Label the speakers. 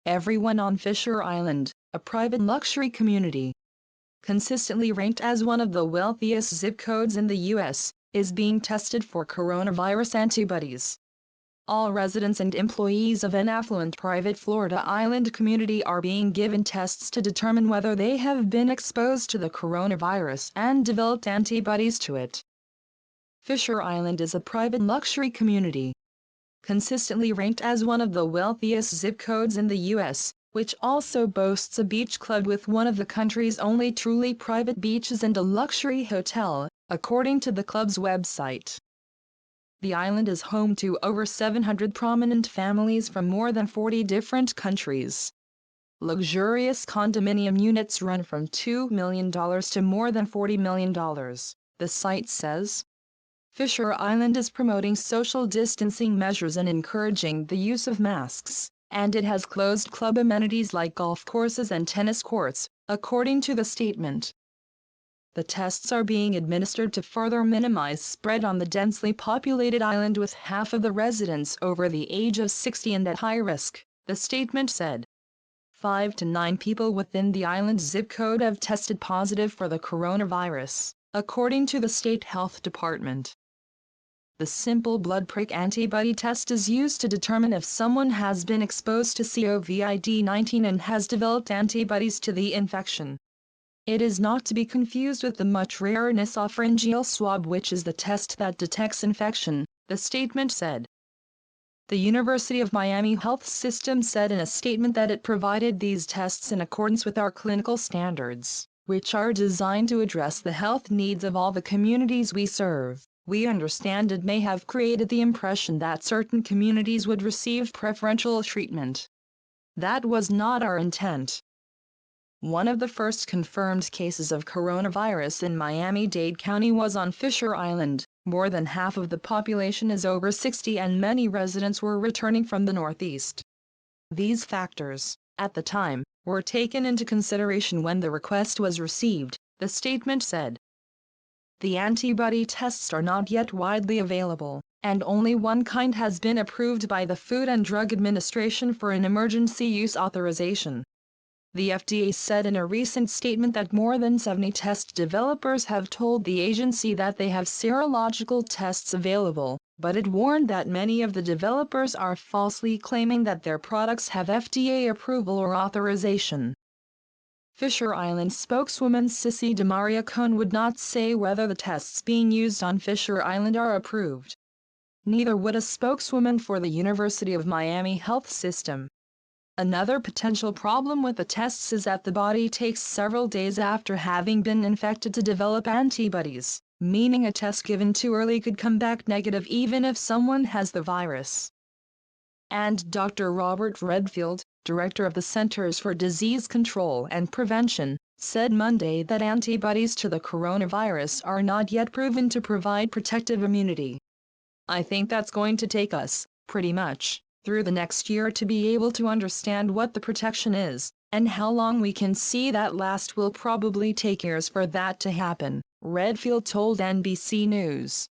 Speaker 1: Everyone on Fisher Island, a private luxury community, consistently ranked as one of the wealthiest zip codes in the U.S., is being tested for coronavirus antibodies. All residents and employees of an affluent private Florida island community are being given tests to determine whether they have been exposed to the coronavirus and developed antibodies to it. Fisher Island is a private luxury community, consistently ranked as one of the wealthiest zip codes in the U.S., which also boasts a beach club with one of the country's only truly private beaches and a luxury hotel, according to the club's website. The island is home to over 700 prominent families from more than 40 different countries. Luxurious condominium units run from $2 million to more than $40 million, the site says. Fisher Island is promoting social distancing measures and encouraging the use of masks, and it has closed club amenities like golf courses and tennis courts, according to the statement. The tests are being administered to further minimize spread on the densely populated island, with half of the residents over the age of 60 and at high risk, the statement said. 5 to 9 people within the island's zip code have tested positive for the coronavirus, according to the state health department. The simple blood prick antibody test is used to determine if someone has been exposed to COVID-19 and has developed antibodies to the infection. It is not to be confused with the much rarer nasopharyngeal swab, which is the test that detects infection, the statement said. The University of Miami Health System said in a statement that it provided these tests in accordance with our clinical standards, which are designed to address the health needs of all the communities we serve. We understand it may have created the impression that certain communities would receive preferential treatment. That was not our intent. One of the first confirmed cases of coronavirus in Miami-Dade County was on Fisher Island. More than half of the population is over 60 and many residents were returning from the Northeast. These factors, at the time, were taken into consideration when the request was received, the statement said. The antibody tests are not yet widely available, and only one kind has been approved by the Food and Drug Administration for an emergency use authorization. The FDA said in a recent statement that more than 70 test developers have told the agency that they have serological tests available, but it warned that many of the developers are falsely claiming that their products have FDA approval or authorization. Fisher Island spokeswoman Sissy DeMaria Cohn would not say whether the tests being used on Fisher Island are approved. Neither would a spokeswoman for the University of Miami Health System. Another potential problem with the tests is that the body takes several days after having been infected to develop antibodies, meaning a test given too early could come back negative even if someone has the virus. And Dr. Robert Redfield, director of the Centers for Disease Control and Prevention, said Monday that antibodies to the coronavirus are not yet proven to provide protective immunity. I think that's going to take us, pretty much, through the next year to be able to understand what the protection is, and how long we can see that last. Will probably take years for that to happen, Redfield told NBC News.